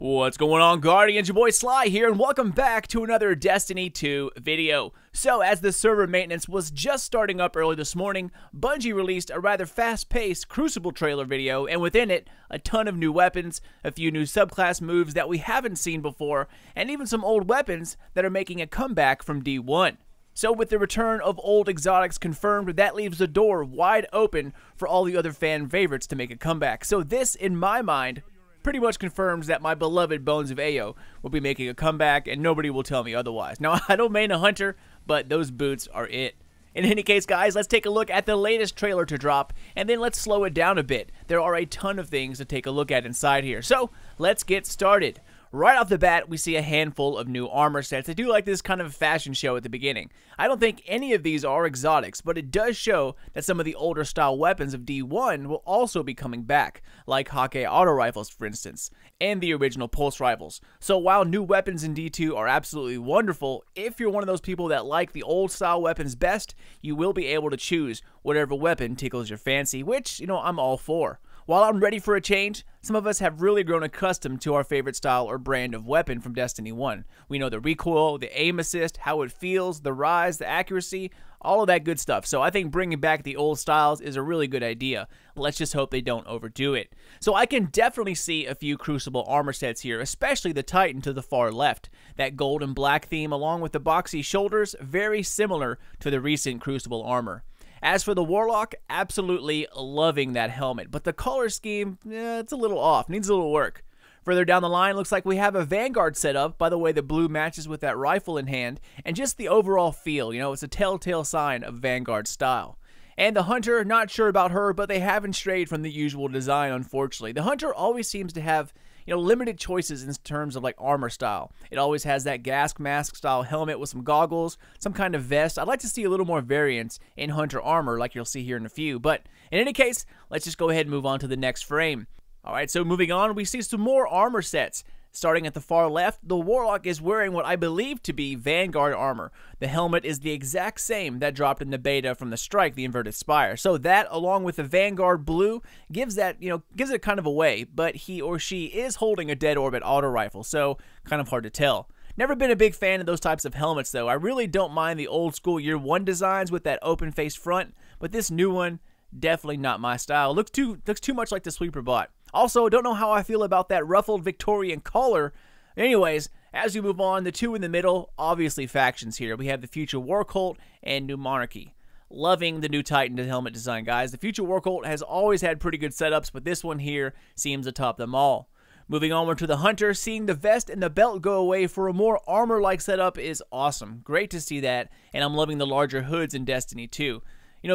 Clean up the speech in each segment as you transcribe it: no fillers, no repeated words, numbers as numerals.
What's going on, Guardians? Your boy Sly here, and welcome back to another Destiny 2 video. So, as the server maintenance was just starting up early this morning, Bungie released a rather fast-paced Crucible trailer video, and within it, a ton of new weapons, a few new subclass moves that we haven't seen before, and even some old weapons that are making a comeback from D1. So with the return of old exotics confirmed, that leaves the door wide open for all the other fan favorites to make a comeback. So this, in my mind, pretty much confirms that my beloved Bones of Ayo will be making a comeback, and nobody will tell me otherwise. Now, I don't main a hunter, but those boots are it. In any case, guys, let's take a look at the latest trailer to drop, and then let's slow it down a bit. There are a ton of things to take a look at inside here, so let's get started. Right off the bat, we see a handful of new armor sets. I do like this kind of fashion show at the beginning. I don't think any of these are exotics, but it does show that some of the older style weapons of D1 will also be coming back, like Hake auto rifles, for instance, and the original pulse rifles. So while new weapons in D2 are absolutely wonderful, if you're one of those people that like the old style weapons best, you will be able to choose whatever weapon tickles your fancy, which, I'm all for. While I'm ready for a change, some of us have really grown accustomed to our favorite style or brand of weapon from Destiny 1. We know the recoil, the aim assist, how it feels, the rise, the accuracy, all of that good stuff. So I think bringing back the old styles is a really good idea. Let's just hope they don't overdo it. So I can definitely see a few Crucible armor sets here, especially the Titan to the far left. That gold and black theme along with the boxy shoulders, very similar to the recent Crucible armor. As for the Warlock, absolutely loving that helmet, but the color scheme, it's a little off, needs a little work. Further down the line, looks like we have a Vanguard setup. By the way, the blue matches with that rifle in hand, and just the overall feel, it's a telltale sign of Vanguard style. And the Hunter, not sure about her, but they haven't strayed from the usual design, unfortunately. The Hunter always seems to have limited choices in terms of like armor style. It always has that gas mask style helmet with some goggles, some kind of vest. I'd like to see a little more variance in Hunter armor like you'll see here in a few. But in any case, let's just go ahead and move on to the next frame. Alright, so moving on, we see some more armor sets. Starting at the far left, the Warlock is wearing what I believe to be Vanguard armor. The helmet is the exact same that dropped in the beta from the Strike, the Inverted Spire. So that, along with the Vanguard blue, gives it kind of away, but he or she is holding a dead orbit auto rifle, so kind of hard to tell. Never been a big fan of those types of helmets, though. I really don't mind the old school Year 1 designs with that open face front, but this new one, definitely not my style. Looks too much like the Sweeper bot. Also, don't know how I feel about that ruffled Victorian collar. Anyways, as we move on, the two in the middle, obviously factions here. We have the Future War Cult and New Monarchy. Loving the new Titan helmet design, guys. The Future War Cult has always had pretty good setups, but this one here seems to top them all. Moving onward to the Hunter, seeing the vest and the belt go away for a more armor-like setup is awesome. Great to see that, and I'm loving the larger hoods in Destiny 2.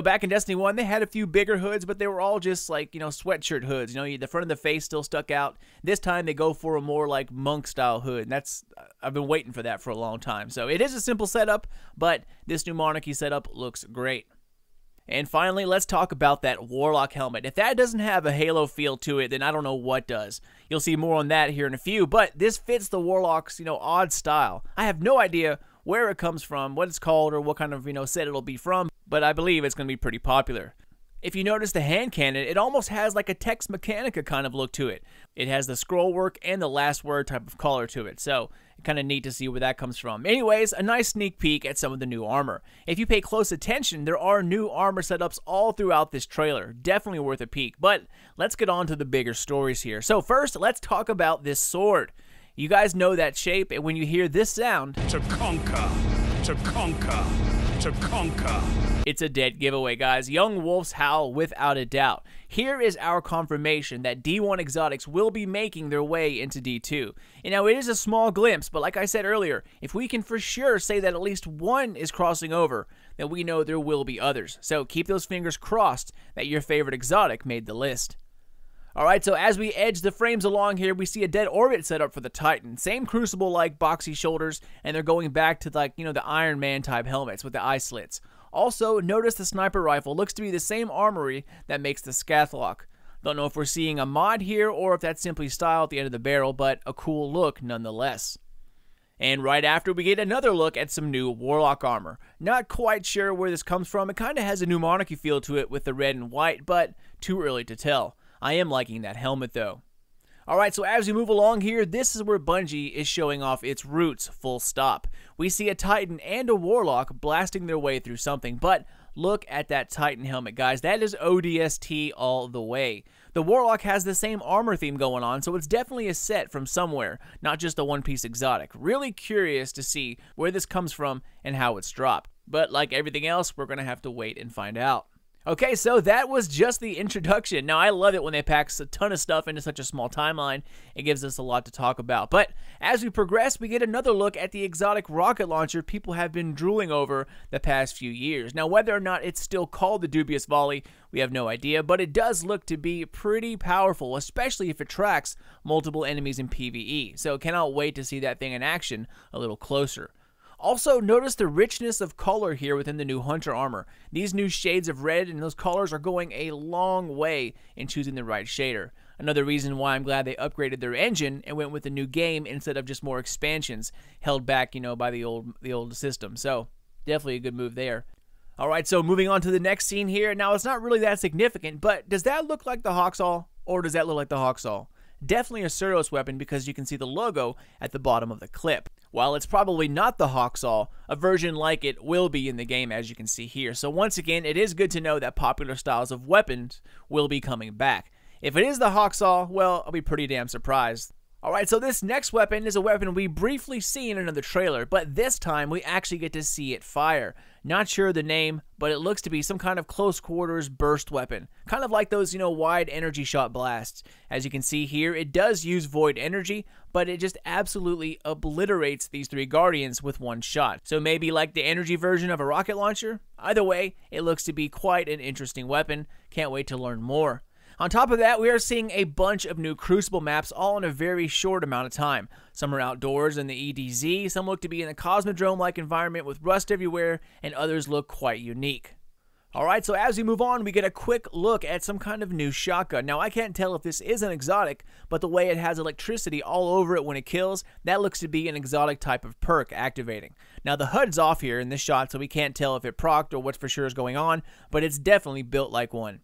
Back in Destiny 1, they had a few bigger hoods, but they were all just like, sweatshirt hoods. The front of the face still stuck out. This time, they go for a more like monk-style hood, and I've been waiting for that for a long time. So it is a simple setup, but this new Monarchy setup looks great. And finally, let's talk about that Warlock helmet. If that doesn't have a Halo feel to it, then I don't know what does. You'll see more on that here in a few, but this fits the Warlock's, odd style. I have no idea where it comes from, what it's called, or what kind of, set it'll be from, but I believe it's going to be pretty popular. If you notice the hand cannon, it almost has like a Tex Mechanica kind of look to it. It has the scroll work and the last word type of color to it, so kind of neat to see where that comes from. Anyways, a nice sneak peek at some of the new armor. If you pay close attention, there are new armor setups all throughout this trailer. Definitely worth a peek, but let's get on to the bigger stories here. So first, let's talk about this sword. You guys know that shape, and when you hear this sound, to conquer, to conquer, to conquer. It's a dead giveaway, guys. Young Wolf's Howl without a doubt. Here is our confirmation that D1 exotics will be making their way into D2. And now it is a small glimpse, but like I said earlier, if we can for sure say that at least one is crossing over, then we know there will be others. So keep those fingers crossed that your favorite exotic made the list. Alright, so as we edge the frames along here, we see a dead orbit setup for the Titan. Same Crucible-like boxy shoulders, and they're going back to like, the Iron Man type helmets with the eye slits. Also, notice the sniper rifle looks to be the same armory that makes the Scathlock. Don't know if we're seeing a mod here or if that's simply style at the end of the barrel, but a cool look nonetheless. And right after, we get another look at some new Warlock armor. Not quite sure where this comes from. It kind of has a new Monarchy feel to it with the red and white, but too early to tell. I am liking that helmet though. Alright, so as we move along here, this is where Bungie is showing off its roots, full stop. We see a Titan and a Warlock blasting their way through something, but look at that Titan helmet, guys. That is ODST all the way. The Warlock has the same armor theme going on, so it's definitely a set from somewhere, not just a one-piece exotic. Really curious to see where this comes from and how it's dropped. But like everything else, we're going to have to wait and find out. Okay, so that was just the introduction. Now, I love it when they pack a ton of stuff into such a small timeline. It gives us a lot to talk about. But as we progress, we get another look at the exotic rocket launcher people have been drooling over the past few years. Now, whether or not it's still called the Dubious Volley, we have no idea, but it does look to be pretty powerful, especially if it tracks multiple enemies in PvE. So cannot wait to see that thing in action a little closer. Also, notice the richness of color here within the new Hunter armor. These new shades of red and those colors are going a long way in choosing the right shader. Another reason why I'm glad they upgraded their engine and went with a new game instead of just more expansions held back, by the old system. So, definitely a good move there. Alright, so moving on to the next scene here. Now, it's not really that significant, but does that look like the Hawksaw, or does that look like the Hawksaw? Definitely a Suros weapon because you can see the logo at the bottom of the clip. While it's probably not the Hawksaw, a version like it will be in the game, as you can see here. So once again, it is good to know that popular styles of weapons will be coming back. If it is the Hawksaw, well, I'll be pretty damn surprised. Alright, so this next weapon is a weapon we briefly see in another trailer, but this time we actually get to see it fire. Not sure the name, but it looks to be some kind of close quarters burst weapon. Kind of like those, wide energy shot blasts. As you can see here, it does use void energy, but it just absolutely obliterates these three Guardians with one shot. So maybe like the energy version of a rocket launcher? Either way, it looks to be quite an interesting weapon. Can't wait to learn more. On top of that, we are seeing a bunch of new Crucible maps all in a very short amount of time. Some are outdoors in the EDZ, some look to be in a Cosmodrome-like environment with rust everywhere, and others look quite unique. Alright, so as we move on, we get a quick look at some kind of new shotgun. Now, I can't tell if this is an exotic, but the way it has electricity all over it when it kills, that looks to be an exotic type of perk activating. Now, the HUD's off here in this shot, so we can't tell if it procced or what for sure is going on, but it's definitely built like one.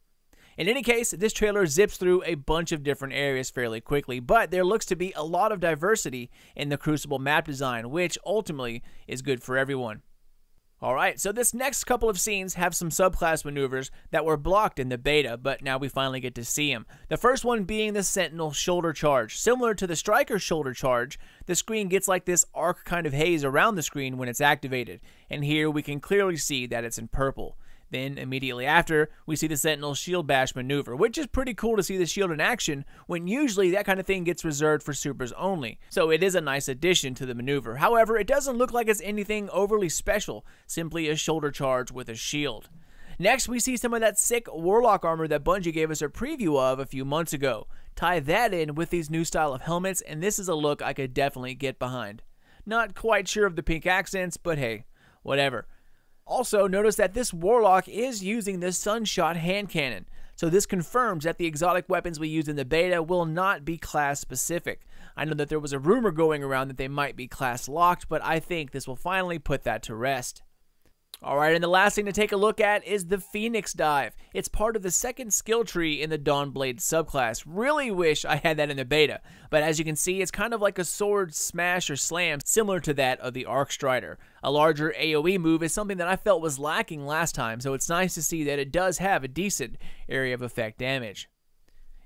In any case, this trailer zips through a bunch of different areas fairly quickly, but there looks to be a lot of diversity in the Crucible map design, which ultimately is good for everyone. Alright, so this next couple of scenes have some subclass maneuvers that were blocked in the beta, but now we finally get to see them. The first one being the Sentinel shoulder charge. Similar to the Striker shoulder charge, the screen gets like this arc kind of haze around the screen when it's activated, and here we can clearly see that it's in purple. Then, immediately after, we see the Sentinel Shield Bash maneuver, which is pretty cool to see the shield in action, when usually that kind of thing gets reserved for supers only. So it is a nice addition to the maneuver. However, it doesn't look like it's anything overly special, simply a shoulder charge with a shield. Next, we see some of that sick Warlock armor that Bungie gave us a preview of a few months ago. Tie that in with these new style of helmets, and this is a look I could definitely get behind. Not quite sure of the pink accents, but hey, whatever. Also, notice that this Warlock is using the Sunshot hand cannon, so this confirms that the exotic weapons we used in the beta will not be class specific. I know that there was a rumor going around that they might be class locked, but I think this will finally put that to rest. Alright, and the last thing to take a look at is the Phoenix Dive. It's part of the second skill tree in the Dawnblade subclass. Really wish I had that in the beta, but as you can see, it's kind of like a sword smash or slam, similar to that of the Arc Strider. A larger AoE move is something that I felt was lacking last time, so it's nice to see that it does have a decent area of effect damage.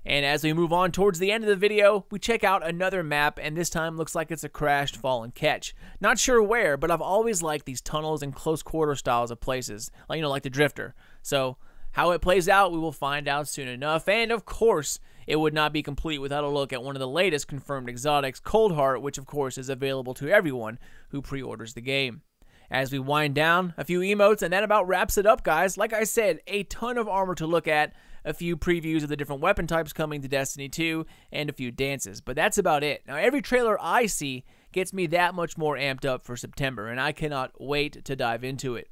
And as we move on towards the end of the video, we check out another map, and this time looks like it's a crashed fallen catch. Not sure where, but I've always liked these tunnels and close quarter styles of places, like the Drifter. So, how it plays out, we will find out soon enough, and of course, it would not be complete without a look at one of the latest confirmed exotics, Coldheart, which of course is available to everyone who pre-orders the game. As we wind down, a few emotes, and that about wraps it up, guys. Like I said, a ton of armor to look at, a few previews of the different weapon types coming to Destiny 2, and a few dances. But that's about it. Now, every trailer I see gets me that much more amped up for September, and I cannot wait to dive into it.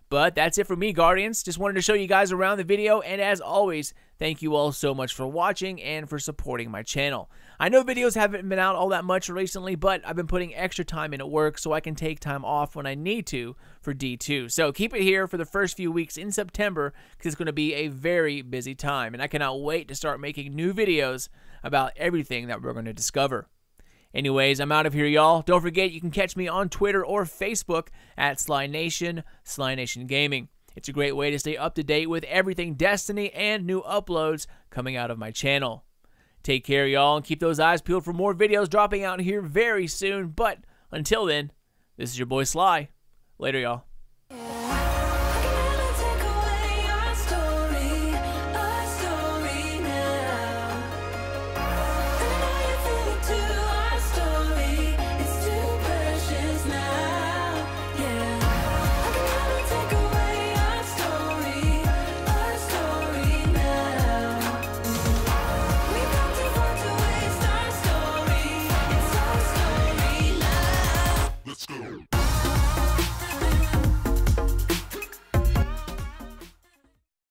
But that's it for me, Guardians. Just wanted to show you guys around the video, and as always, thank you all so much for watching and for supporting my channel. I know videos haven't been out all that much recently, but I've been putting extra time into work so I can take time off when I need to for D2. So keep it here for the first few weeks in September, because it's going to be a very busy time, and I cannot wait to start making new videos about everything that we're going to discover. Anyways, I'm out of here, y'all. Don't forget, you can catch me on Twitter or Facebook at Sly Nation Gaming. It's a great way to stay up to date with everything Destiny and new uploads coming out of my channel. Take care, y'all, and keep those eyes peeled for more videos dropping out here very soon. But until then, this is your boy Sly. Later, y'all.